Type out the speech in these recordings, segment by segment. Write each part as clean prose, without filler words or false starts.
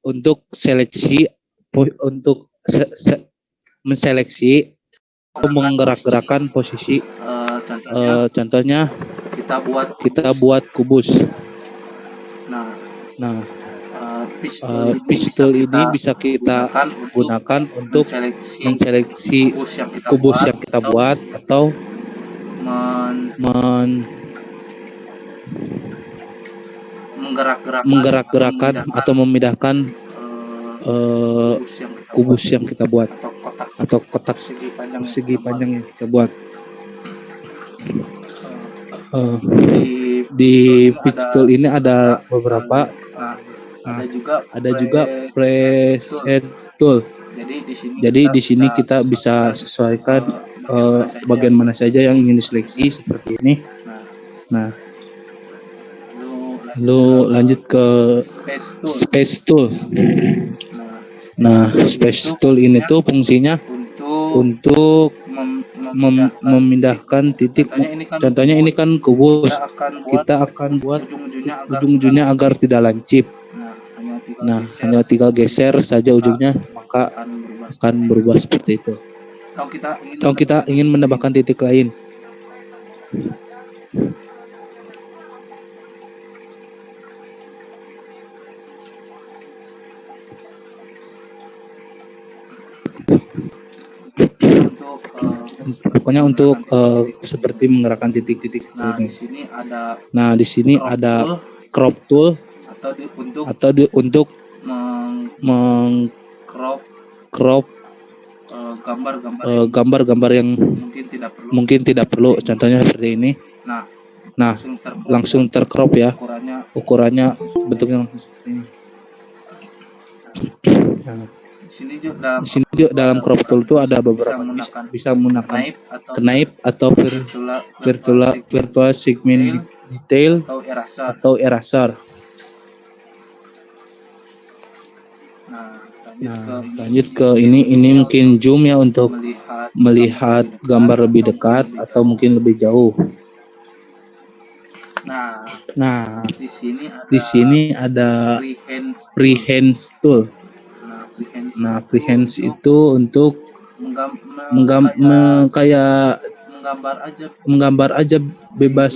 untuk seleksi untuk menseleksi atau menggerak-gerakan posisi. Contohnya kita buat kubus. Nah, pistol ini bisa kita gunakan untuk menseleksi kubus yang kita buat atau menggerak-gerakan atau memindahkan kubus yang kita buat atau kotak persegi panjang yang kita buat. Di pistol ini ada beberapa. Nah, ada juga preset tool. Jadi di sini kita bisa sesuaikan bagian mana saja yang ingin diseleksi seperti ini. Nah, lalu lanjut ke space tool. Nah, space tool ini tuh fungsinya untuk memindahkan titik. Contohnya ini kan kubus. Kita akan buat ujung-ujungnya agar tidak lancip. Nah, hanya tinggal geser saja ujungnya, maka akan berubah seperti itu. Atau kita ingin menambahkan titik lain. Pokoknya untuk seperti menggerakkan titik-titik seperti ini. Nah, di sini ada crop tool atau untuk mengcrop gambar-gambar yang mungkin tidak perlu. Contohnya seperti ini. Nah, langsung tercrop ya. Ukurannya bentuknya langsung seperti ini. Nah, di sini juga dalam crop tool itu ada beberapa, bisa menggunakan knife atau virtual segment detail atau eraser. Nah, lanjut ke ini mungkin zoom ya untuk melihat gambar lebih dekat atau mungkin lebih jauh. Nah, di sini ada freehand tool. Nah, freehand itu untuk menggambar aja bebas,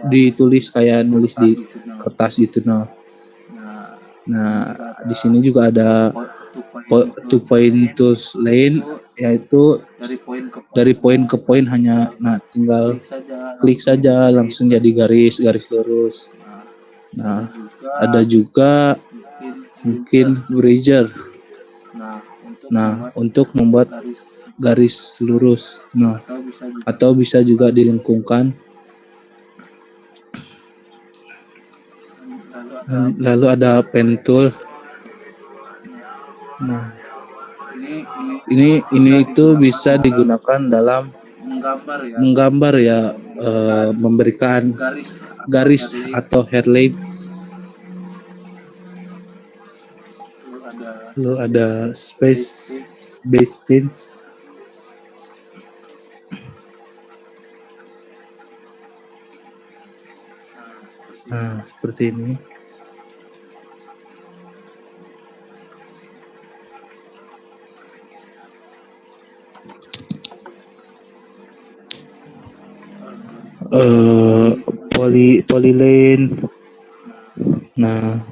ditulis kayak nulis di kertas gitu. Nah, di sini juga ada two point tools lain, yaitu dari poin ke poin hanya tinggal klik saja langsung jadi garis lurus. Nah, ada juga mungkin eraser. Nah, untuk membuat garis lurus. Nah, atau bisa juga dilengkungkan. Lalu ada pen tool. Nah, ini itu bisa digunakan dalam menggambar ya, memberikan garis atau hairline. Lalu ada space base pins. Nah, seperti ini. Polylane. Nah,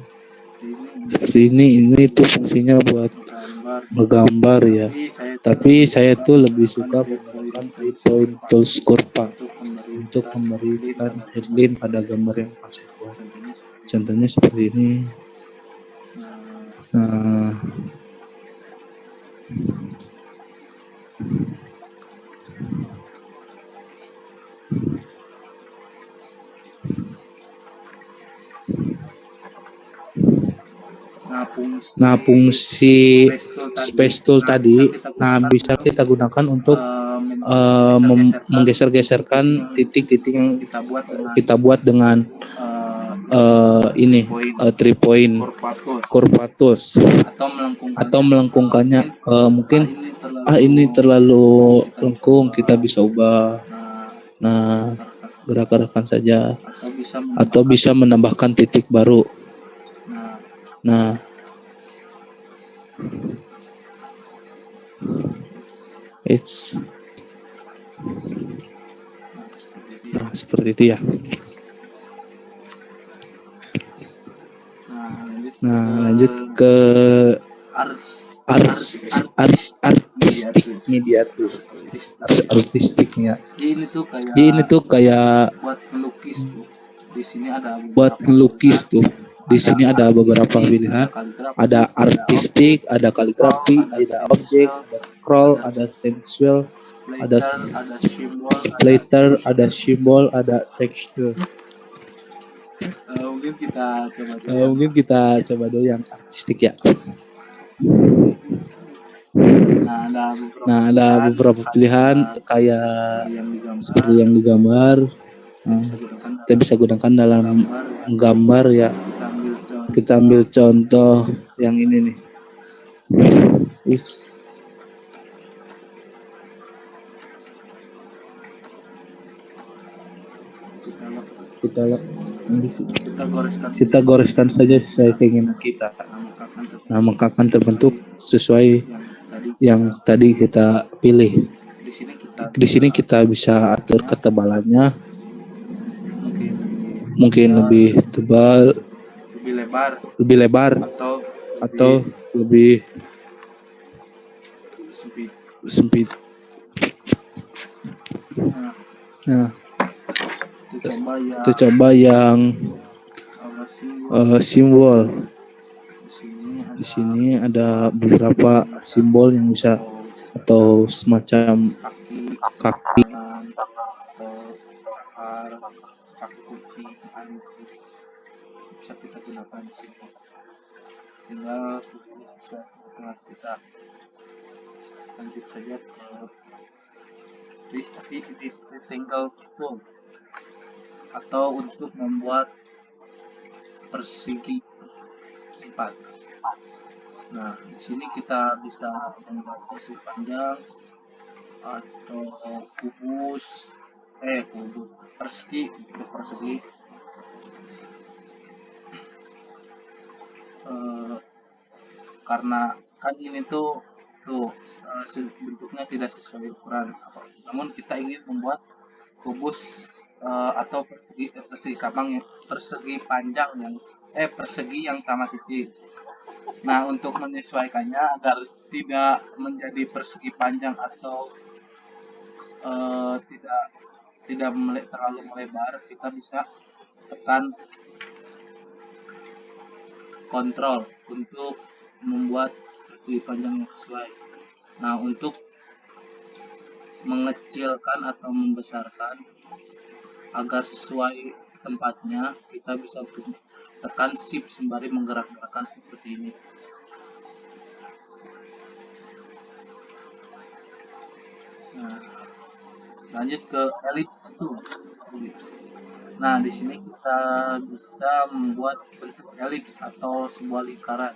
seperti ini tuh fungsinya buat menggambar ya. Tapi saya tuh lebih suka menggunakan 3-point tools kurva untuk memberikan headline pada gambar yang saya buat. Contohnya seperti ini. Nah, fungsi space tool tadi, bisa kita gunakan untuk menggeser-geserkan titik-titik yang kita buat dengan ini 3-point kurva tools atau melengkungkannya. Mungkin ini terlalu lengkung, kita bisa ubah. Nah, gerak-gerakan saja atau bisa menambahkan titik baru. Nah, It's nah seperti itu ya. Nah lanjut ke artistik media tools, artistiknya. Jadi ini tuh kayak buat ngelukis tuh. Di sini ada beberapa pilihan. Ada artistik, ada kaligrafi, ada objek, ada scroll, ada sensual, ada splatter, ada simbol, ada tekstur. Mungkin kita coba dulu yang artistik ya. Nah, ada beberapa pilihan kayak seperti yang digambar. Nah, kita bisa gunakan dalam gambar ya. Kita ambil contoh yang ini nih. Kita goreskan saja sesuai keinginan kita. Nah, maka akan terbentuk sesuai yang tadi kita pilih. Di sini kita bisa atur ketebalannya, mungkin lebih tebal, lebih lebar, atau lebih sempit. Nah, kita coba yang simbol. Di sini ada beberapa simbol yang bisa atau semacam kaki, bisa kita gunakan di sini. Tinggal pilih sesuai kebutuhan kita. Lanjut saja ke rectangle tool atau untuk membuat persegi 4. Nah, di sini kita bisa membuat persegi panjang atau persegi untuk persegi. Karena kan ini tuh bentuknya tidak sesuai ukuran, namun kita ingin membuat kubus atau persegi panjang persegi yang sama sisi. Nah, untuk menyesuaikannya agar tidak menjadi persegi panjang atau tidak terlalu melebar, kita bisa tekan kontrol untuk membuat persegi panjang yang sesuai. Nah, untuk mengecilkan atau membesarkan agar sesuai tempatnya, kita bisa tekan shift sembari menggerak-gerakkan seperti ini. Nah, lanjut ke ellipse tool. Nah, di sini kita bisa membuat bentuk elips atau sebuah lingkaran.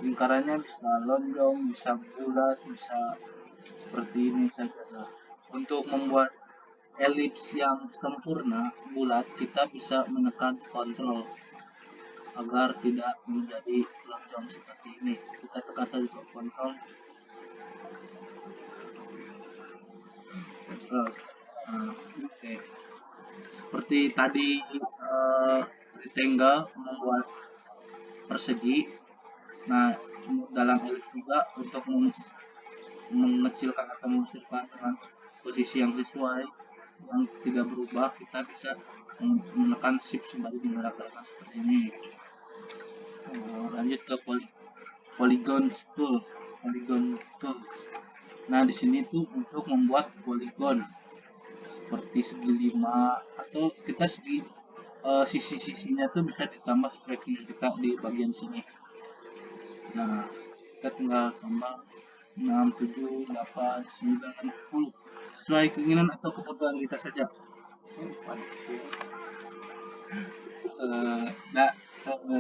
Lingkarannya bisa lonjong, bisa bulat, bisa seperti ini saja. Nah, untuk membuat elips yang sempurna bulat, kita bisa menekan kontrol agar tidak menjadi lonjong seperti ini. Kita tekan saja kontrol. Oke. Seperti tadi rectangle membuat persegi. Nah, dalam elips juga untuk mengecilkan atau membesarkan dengan posisi yang sesuai yang tidak berubah, kita bisa menekan shift sembari menggerak-gerakkan seperti ini. Lanjut ke polygon tool. Nah, di sini tuh untuk membuat polygon seperti segi 5 atau kita sisi-sisinya tuh bisa ditambah seperti kita di bagian sini. Nah, kita tinggal tambah 6, 7, 8, 9, 10 sesuai keinginan atau kebutuhan kita saja.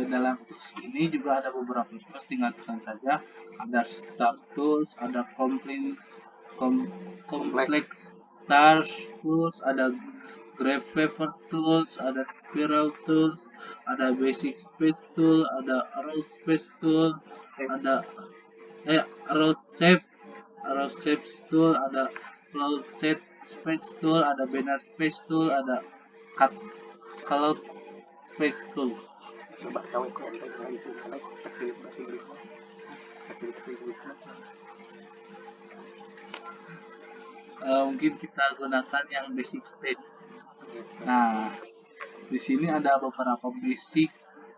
Dalam tools ini juga ada beberapa tools, tinggal tekan saja. Ada start tools, ada complex star tools, ada graph paper tools, ada spiral tools, ada basic space tool, ada arrow space tool, ada arrow shape, arrow shape tool, ada cloud set space tool, ada banner space tool, ada cut cloud space tool. Coba tahu itu kalau facility bahasa Inggrisnya. Facility Inggrisnya. Mungkin kita gunakan yang basic space. Nah, di sini ada beberapa basic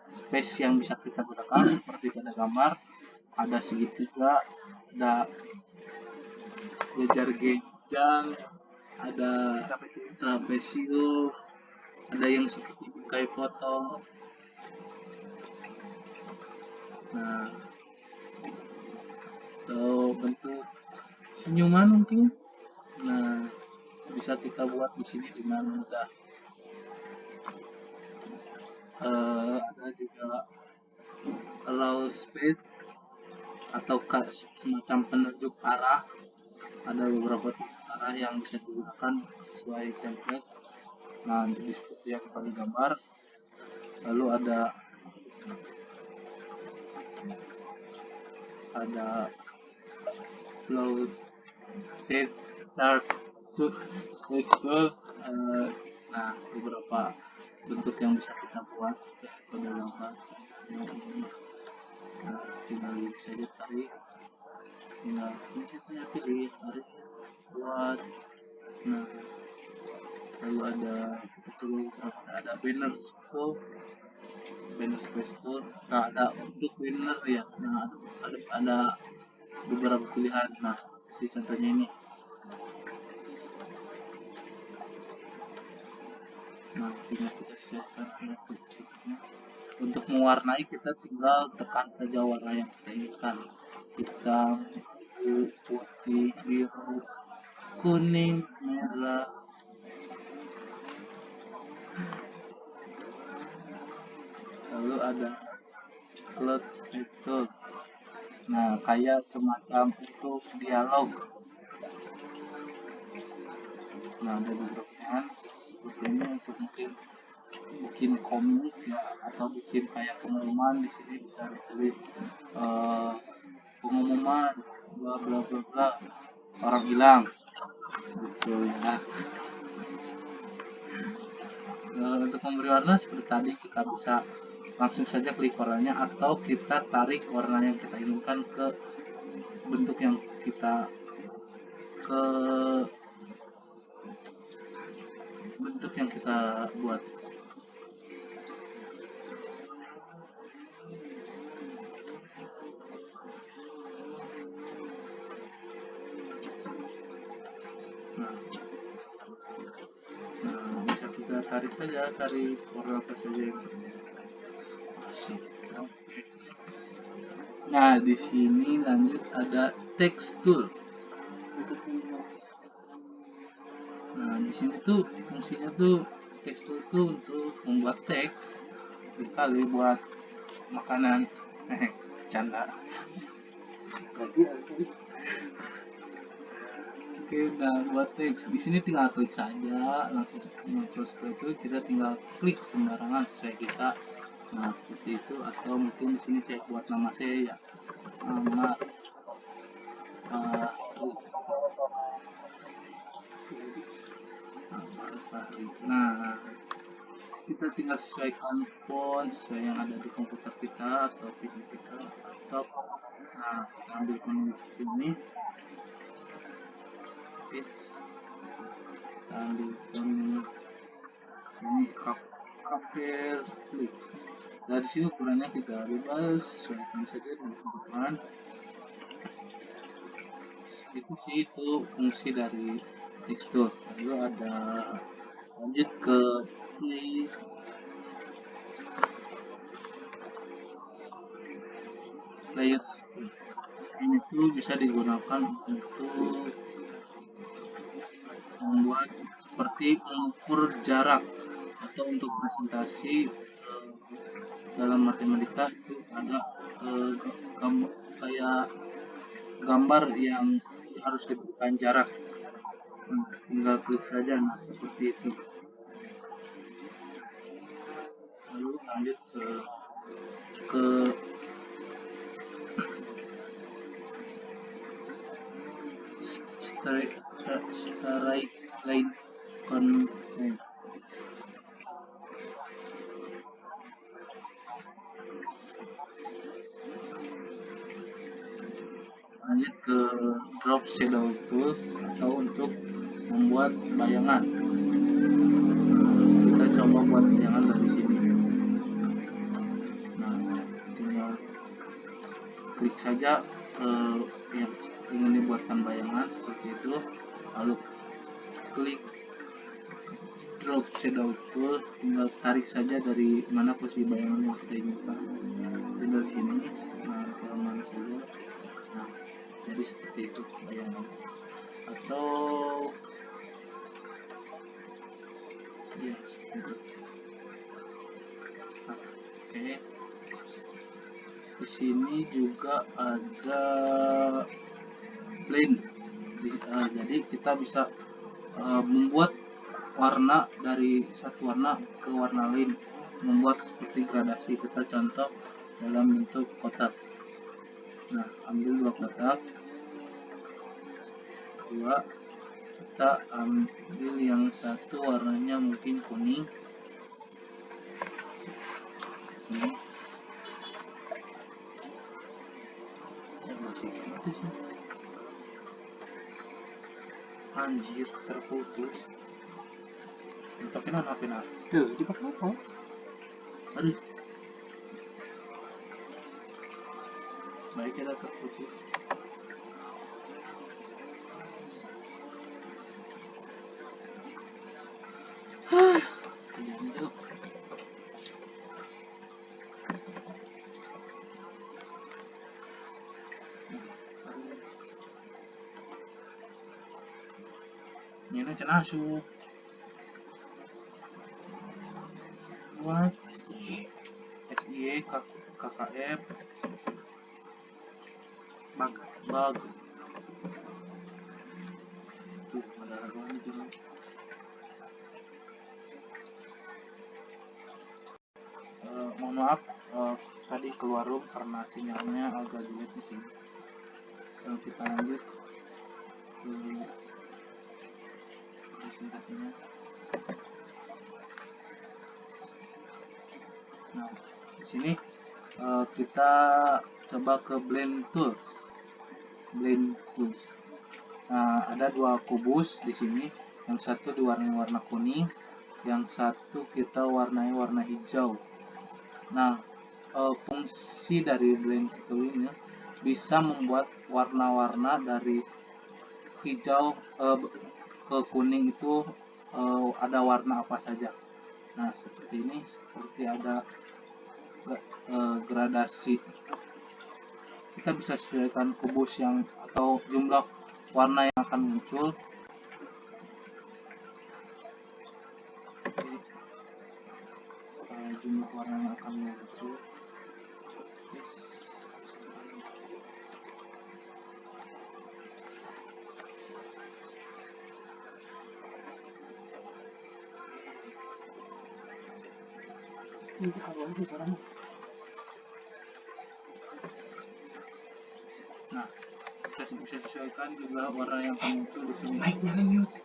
space yang bisa kita gunakan seperti pada gambar, ada segitiga, ada lejar genjang, ada trapesium, ada yang seperti bingkai potong. Nah, atau bentuk senyuman mungkin. Nah, bisa kita buat di sini dengan mudah. Ada juga allow space atau semacam penunjuk arah. Ada beberapa arah yang bisa digunakan sesuai template. Nah, jadi seperti yang pada gambar. Lalu ada flow state chart tool. Nah, beberapa bentuk yang bisa kita buat pada gambar. Nah, tinggal bisa ditarik, tinggal saya pilih tarik buat. Nah, lalu ada banner tuh, banner space tool. Nah, ada untuk banner ya. Nah, ada beberapa pilihan. Nah, di contohnya ini. Nah, tinggal kita siapkan bentuknya. Untuk mewarnai kita tinggal tekan saja warna yang kita inginkan. Hitam, putih, biru, kuning, merah. Lalu ada cloud space tool. Nah, kayak semacam untuk dialog. Nah, ada beberapa pilihan seperti ini untuk mungkin bikin komik ya, atau bikin kayak pengumuman. Di sini bisa ditulis pengumuman bla bla bla bla, orang hilang gitu ya. Untuk memberi warna seperti tadi, kita bisa langsung saja klik warnanya atau kita tarik warna yang kita inginkan ke bentuk yang kita buat. Nah, bisa kita tarik saja, tarik warna apa saja yang asik. Nah, di sini lanjut ada tekstur. Nah, di sini tuh fungsinya tuh tekstur tuh untuk membuat teks, kali buat makanan. Canda. Oke, udah buat teks. Di sini tinggal klik saja, langsung muncul seperti itu. Kita tinggal klik sembarangan sesuai kita. Nah, seperti itu. Atau mungkin di sini saya buat nama saya ya, nama Nah, kita tinggal sesuaikan font sesuai yang ada di komputer kita atau PC kita, atau nah, kita ambil menu seperti ini. Kita ambil menu ini kapel klik. Dari sini ukurannya kita bebas, sesuaikan saja dengan kebutuhan. Itu sih, itu fungsi dari tekstur. Lalu ada lanjut ke layers. Ini tuh bisa digunakan untuk membuat seperti mengukur jarak atau untuk presentasi dalam matematika. Itu ada kayak gambar yang harus diberikan jarak. Tinggal klik saja. Nah, seperti itu. Lalu lanjut ke straight line content. Lanjut ke drop shadow tools atau untuk membuat bayangan. Kita coba buat bayangan dari sini. Nah, tinggal klik saja yang ingin dibuatkan bayangan seperti itu, lalu klik drop shadow tool, tinggal tarik saja dari mana posisi bayangan yang kita inginkan. Jadi dari sini, nah ke mana saja. Nah, jadi seperti itu bayangan. Atau ya seperti itu. Nah, oke. Di sini juga ada blend. Jadi kita bisa membuat warna dari satu warna ke warna lain, membuat seperti gradasi. Kita contoh dalam bentuk kotak. Nah, ambil dua kotak, kita ambil yang satu warnanya mungkin kuning. Sini. Anjir, terputus. Tapi apa? Tuh, dipakai apa? Aduh. Baik, ada terputus. Ini cenah asu. Buat SIE, KKF, bug. Tuh, ada lagi itu. Mohon maaf, tadi keluar room karena sinyalnya agak jelek di sini. Kita lanjut ke presentasinya. Nah, di sini kita coba ke blend tools. Nah, ada dua kubus di sini. Yang satu diwarnai warna kuning, yang satu kita warnai warna hijau. Nah, fungsi dari blend tool ini bisa membuat warna-warna dari hijau ke kuning itu ada warna apa saja. Nah, seperti ini, seperti ada gradasi. Kita bisa sesuaikan kubus yang atau jumlah warna yang akan muncul. Jumlah warna yang akan muncul. Ini apa sih suaranya? Nah, kita bisa sesuaikan jumlah warna yang akan muncul di sini. Baik, nyalain mute.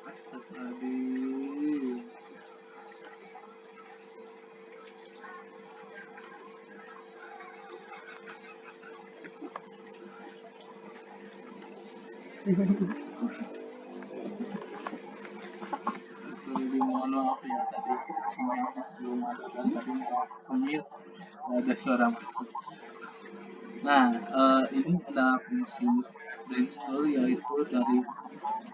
Astagfirullahaladzim. Mohon maaf ya, tadi semuanya belum ada dan tadi mau kemil ada suara masuk. Nah, ini adalah fungsi blend tool, yaitu dari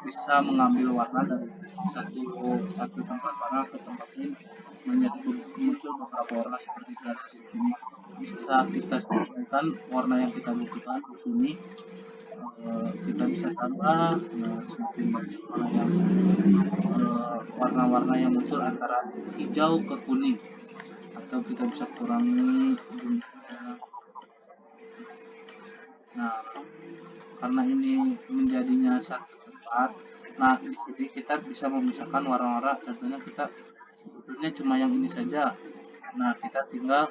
bisa mengambil warna dari satu tempat warna ke tempat lain, menjadi muncul beberapa warna seperti garis ini. Bisa kita sesuaikan warna yang kita butuhkan di sini. Kita bisa tambah semakin banyak warna yang muncul antara hijau ke kuning, atau kita bisa kurangi jumlahnya. Nah, karena ini menjadinya satu tempat, nah di sini kita bisa memisahkan warna-warna. Contohnya kita sebetulnya cuma yang ini saja. Nah, kita tinggal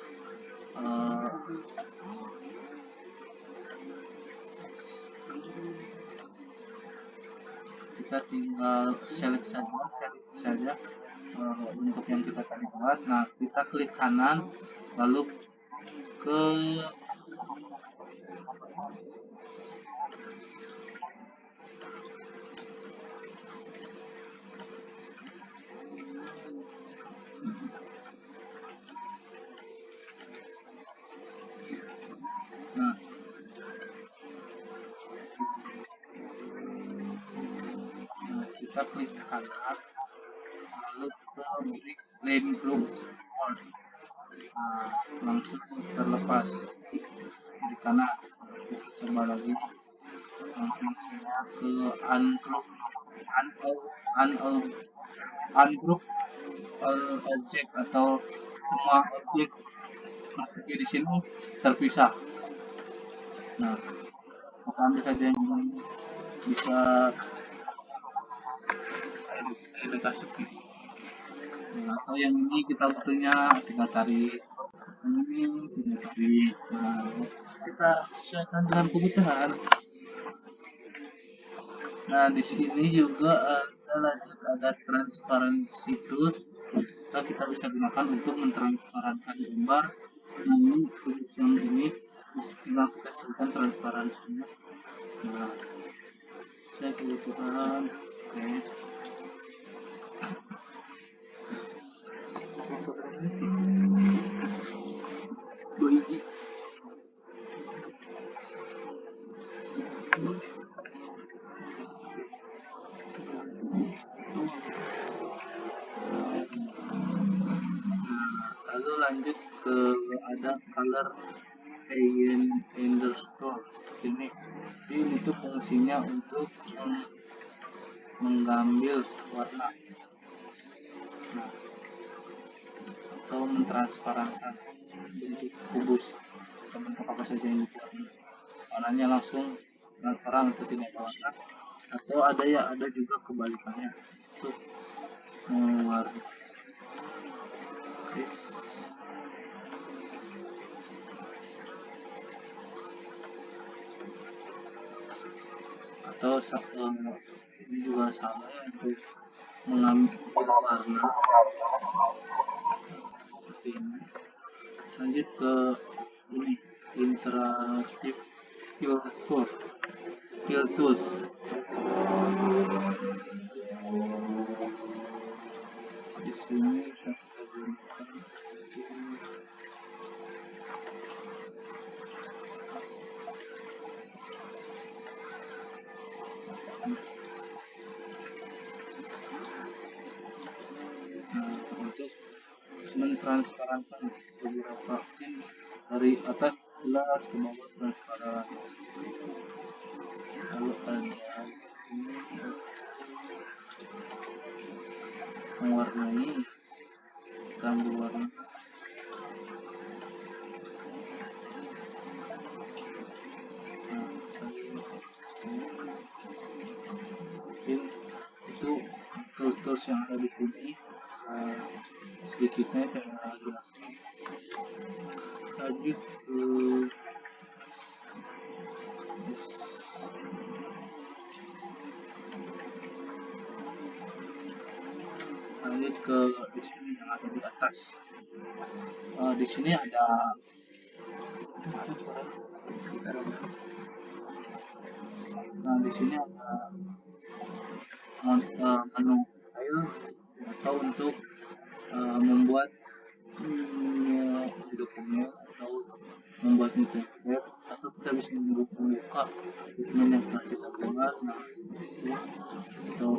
kita tinggal select saja untuk yang kita tadi buat. Nah, kita klik kanan lalu ke nah, kita klik kanan lalu ke lane group all. Nah, langsung terlepas di kanan. Coba lagi langsung ke ungroup ungroup all object atau semua objek persegi di sini terpisah. Nah, kita ambil saja yang ini bisa edukasi. Nah, atau yang ini kita butuhnya tinggal tarik, ini tinggal tarik. Nah, kita sesuaikan dengan kebutuhan. Nah, di sini juga ada transparansi tools. Kita bisa gunakan untuk mentransparankan gambar. Nah, ini tools yang ini bisa tinggal kita sesuaikan transparansinya. Nah, saya kebutuhan oke. Luigi. Lalu lanjut ke ada color underscore seperti ini. Ini itu fungsinya untuk mengambil warna, nah, atau mentransparankan bentuk kubus atau bentuk apa saja yang dibuat. Warnanya langsung transparan atau tidak warna, atau ada juga kebalikannya untuk mewarnai. Atau ini juga sama ya, untuk mengambil warna seperti ini. Lanjut ke ini interaktif fill tools. Di sini kita gunakan untuk mentransparankan beberapa pin dari atas jelas ke bawah transparan. Lalu ada ini mewarnai, gambar warna. Mungkin itu tools yang ada di sini. Sedikitnya saya jelaskan. Lanjut ke di sini yang ada di atas. Di sini ada di sini ada menu file atau untuk membuat dokumen atau membuat web, atau kita bisa membuka dokumen yang telah kita buat. Nah, atau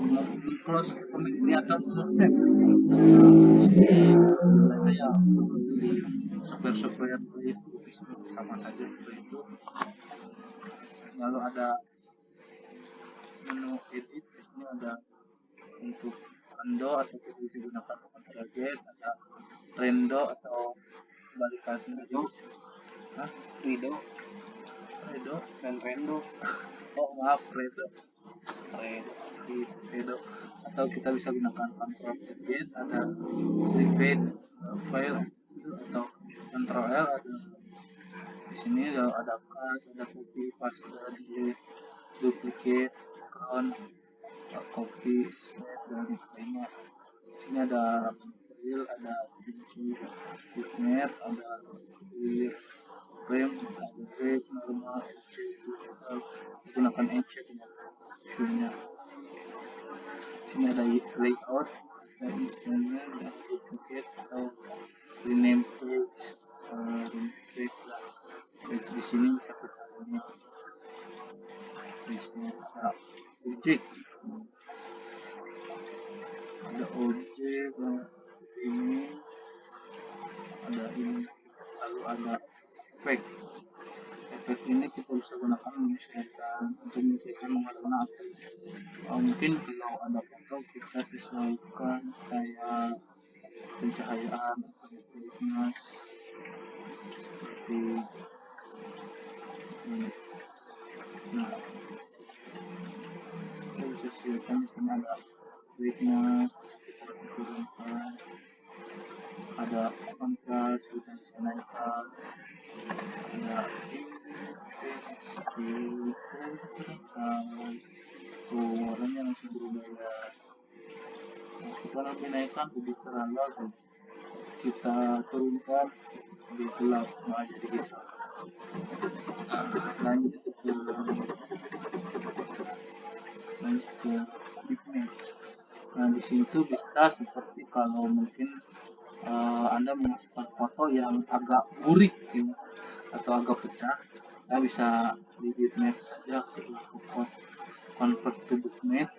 close dokumen ini atau tab. Ada yang di software sama saja seperti itu. Lalu ada menu edit, di sini ada untuk undo atau kita bisa gunakan target, ada rendo atau balikannya itu Redo dan rendo. Oh maaf, Redo atau kita bisa gunakan Ctrl Z, ada private file atau Ctrl L, ada di sini ada cut, ada copy paste, delete, duplicate, count, copy, save, dan lainnya. Sini ada file, ada simple bitmap, ada clear frame, ada break, normal, edge, vertical, gunakan edge ya view-nya. Sini ada layout, ada instrument, ada duplicate atau rename page, page lah. Page di sini kita taruhnya. Di sini ada objek, ini lalu ada efek. Efek ini kita bisa gunakan untuk menyesuaikan menggunakan apa. Mungkin kalau ada foto kita sesuaikan kayak pencahayaan atau brightness seperti ini. Nah, kita bisa sesuaikan. Di sini ada brightness, kita turunkan, ada kontras, kita bisa naikkan, ada warnanya langsung berubah ya. Kita lebih naikkan lebih terang lagi, kita turunkan lebih gelap, nah jadi gitu. Lanjut ke bitmap. Nah di situ bisa seperti kalau mungkin Anda memasukkan foto yang agak burik ya, atau agak pecah, kita bisa di bitmap saja convert to bitmap,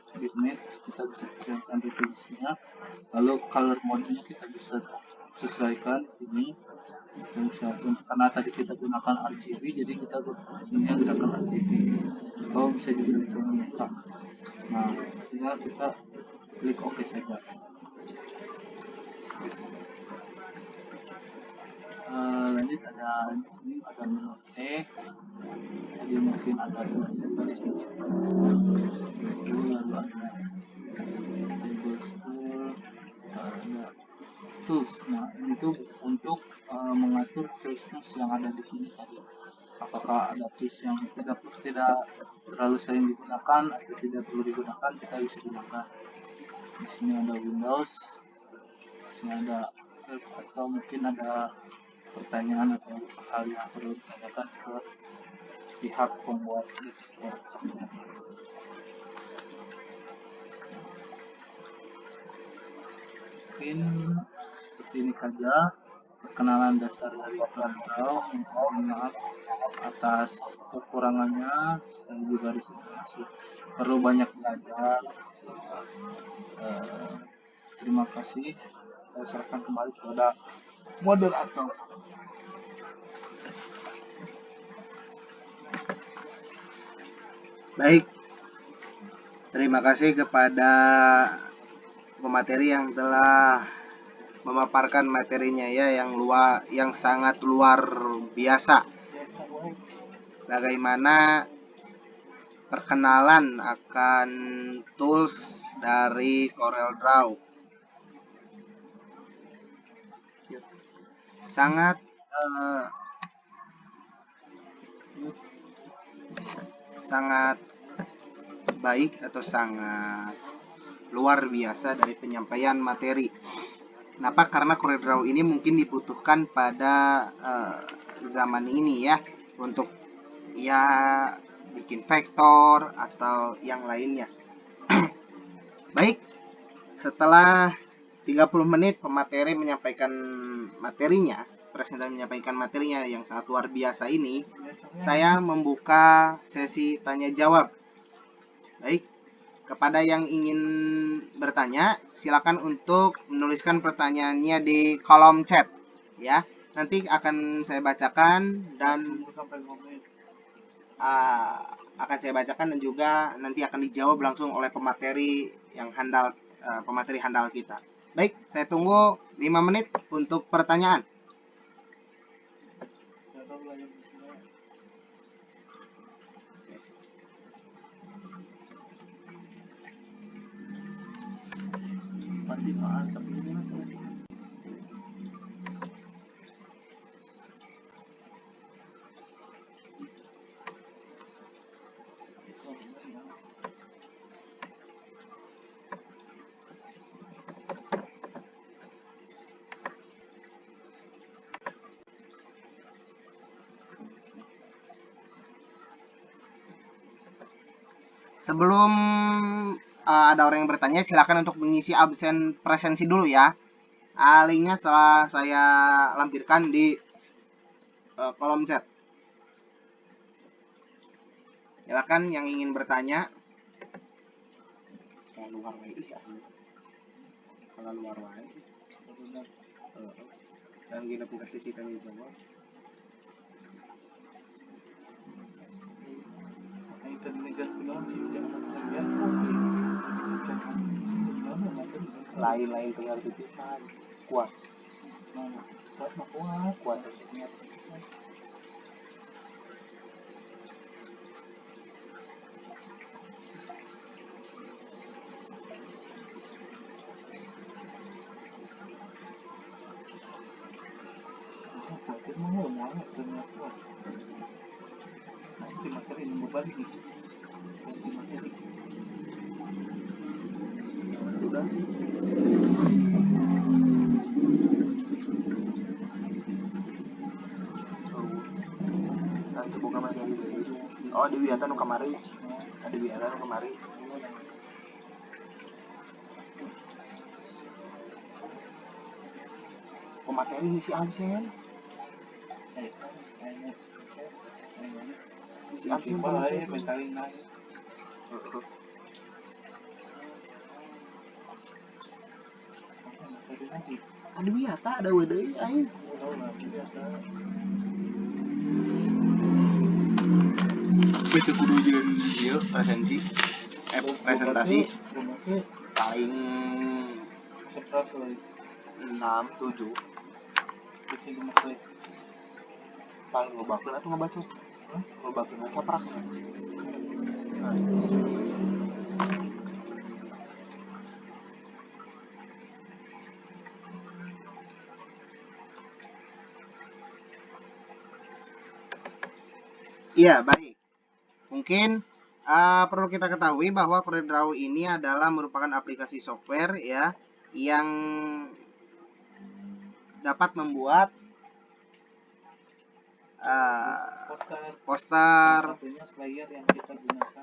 kita bisa pilihkan definisinya, lalu color mode-nya kita bisa sesuaikan ini. Karena tadi kita gunakan RGB, jadi kita ini gunakan RGB, atau bisa juga dengan. Nah, tinggal kita klik OK saja. Lanjut ada ini ada menu teks, jadi mungkin ada tulisan di sini, lalu ada table store, ada tools. Nah ini tuh untuk mengatur tools yang ada di sini tadi. Apakah ada tools yang tidak terlalu sering digunakan atau tidak perlu digunakan, kita bisa gunakan. Di sini ada Windows, di sini ada atau mungkin ada pertanyaan atau hal yang perlu ditanyakan ke pihak pembuat software. Mungkin seperti ini saja perkenalan dasar dari CorelDRAW. Mohon maaf atas kekurangannya, saya juga di sini masih perlu banyak belajar. Terima kasih. Saya serahkan kembali kepada moderator. Baik, terima kasih kepada pemateri yang telah memaparkan materinya ya, yang sangat luar biasa. Bagaimana perkenalan akan tools dari CorelDRAW. Sangat baik atau sangat luar biasa dari penyampaian materi. Kenapa? Karena CorelDRAW ini mungkin dibutuhkan pada zaman ini ya, untuk ya bikin vektor atau yang lainnya. Baik, setelah 30 menit pemateri menyampaikan materinya, presenter menyampaikan materinya yang sangat luar biasa ini, saya membuka sesi tanya jawab. Baik, kepada yang ingin bertanya, silakan untuk menuliskan pertanyaannya di kolom chat ya. Nanti akan saya bacakan dan juga nanti akan dijawab langsung oleh pemateri yang handal, pemateri handal kita. Baik, saya tunggu 5 menit untuk pertanyaan. Sebelum ada orang yang bertanya, silakan untuk mengisi absen presensi dulu ya. Linknya setelah saya lampirkan di kolom chat. Silakan yang ingin bertanya. Keluar wae ya. Kalau luar wae. Jangan gini aplikasi sih tanya jawab. Lain-lain pengerti pisan. Kuat. Kuat. Udah. Nanti buka materi. Oh, Dewi Ata nu kamari. Dewi Ata nu kamari. Pemateri ngisi absen. Ngisi absen pemateri. Dewi Ata ada deui aing. Itu kudu jeung ieu presentasi paling 6-7 paling lobakeun atuh ngabaca. Lobakeun aja prak. Iya, baik. Mungkin perlu kita ketahui bahwa CorelDRAW ini adalah merupakan aplikasi software ya yang dapat membuat poster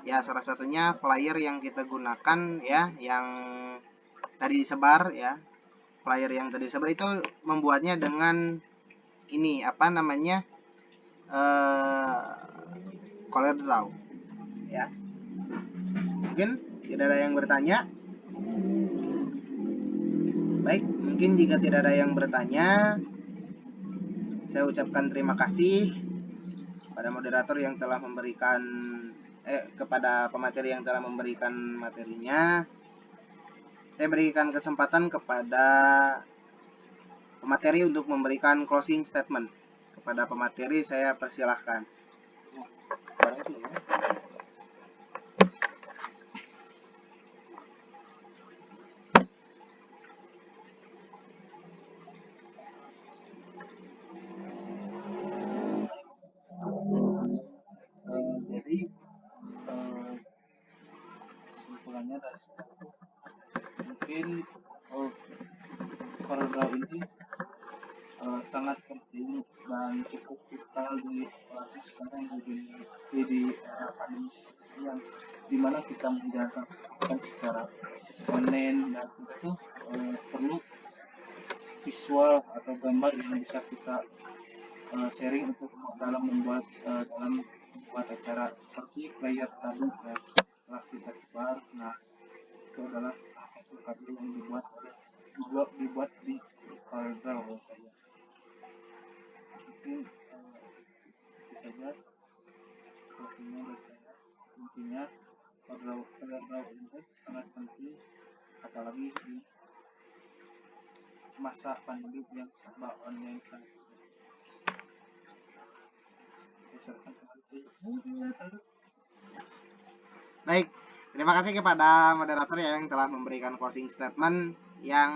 ya, salah satunya flyer yang kita gunakan ya, yang tadi disebar ya, flyer yang tadi disebar itu membuatnya dengan ini apa namanya CorelDRAW ya. Mungkin tidak ada yang bertanya. Baik, mungkin jika tidak ada yang bertanya, saya ucapkan terima kasih pada moderator yang telah memberikan kepada pemateri yang telah memberikan materinya. Saya berikan kesempatan kepada pemateri untuk memberikan closing statement. Kepada pemateri saya persilahkan. Jadi kesimpulannya dari situ mungkin CorelDRAW ini sangat penting dan cukup vital di pelatih sekarang di era pandemi yang dimana kita menjalankan secara online dan kita tuh perlu visual atau gambar yang bisa kita sharing untuk dalam membuat acara seperti player tadi yang telah kita sebar. Nah, itu adalah salah satu karya yang dibuat di CorelDRAW saja. Mungkin itu saja closingnya dari saya. Intinya CorelDRAW ini sangat penting, apalagi di masa pandemi yang serba online sangat. Baik, terima kasih kepada moderator yang telah memberikan closing statement yang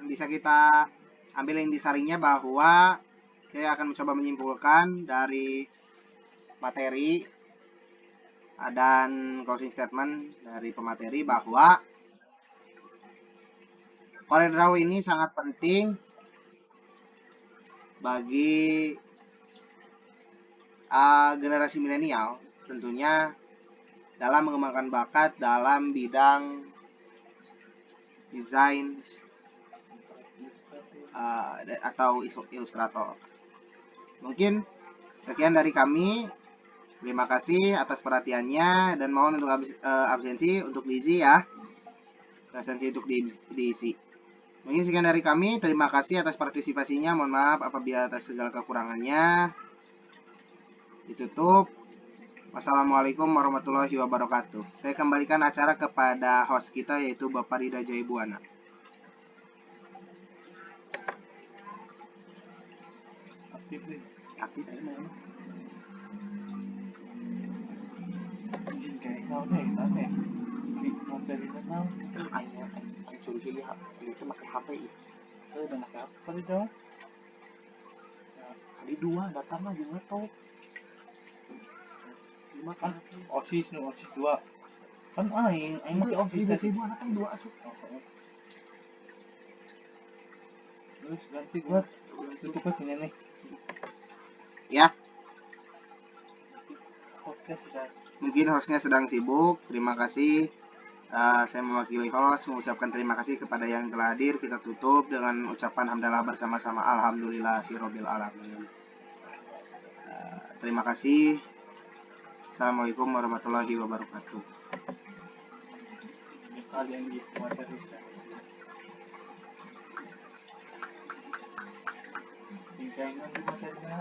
bisa kita ambil intisarinya bahwa saya akan mencoba menyimpulkan dari materi dan closing statement dari pemateri bahwa CorelDRAW ini sangat penting bagi generasi milenial, tentunya dalam mengembangkan bakat dalam bidang desain atau ilustrator. Mungkin sekian dari kami. Terima kasih atas perhatiannya dan mohon untuk absensi untuk diisi ya. Absensi untuk diisi. Mungkin sekian dari kami. Terima kasih atas partisipasinya. Mohon maaf apabila atas segala kekurangannya. Ditutup. Wassalamualaikum warahmatullahi wabarakatuh. Saya kembalikan acara kepada host kita yaitu Bapak Rida Jaibuana. Aktif ya mana? Izin kayak aneh. Di mobil itu mau Aing curiga ya, itu pakai HP ya. udah pakai apa kali dong? Tadi 2 datang lagi ngetok. Kan OSIS 2. Kan aing pakai OSIS tadi. Jaibuana kan 2 asup. Terus ganti gua tutup punya nih. Ya, Hostnya sudah. mungkin hostnya sedang sibuk. Terima kasih. Saya mewakili host mengucapkan terima kasih kepada yang telah hadir. Kita tutup dengan ucapan hamdalah bersama-sama. Alhamdulillahirabbil alamin. Terima kasih. Assalamualaikum warahmatullahi wabarakatuh. Kalian di materi. Singkainan di materinya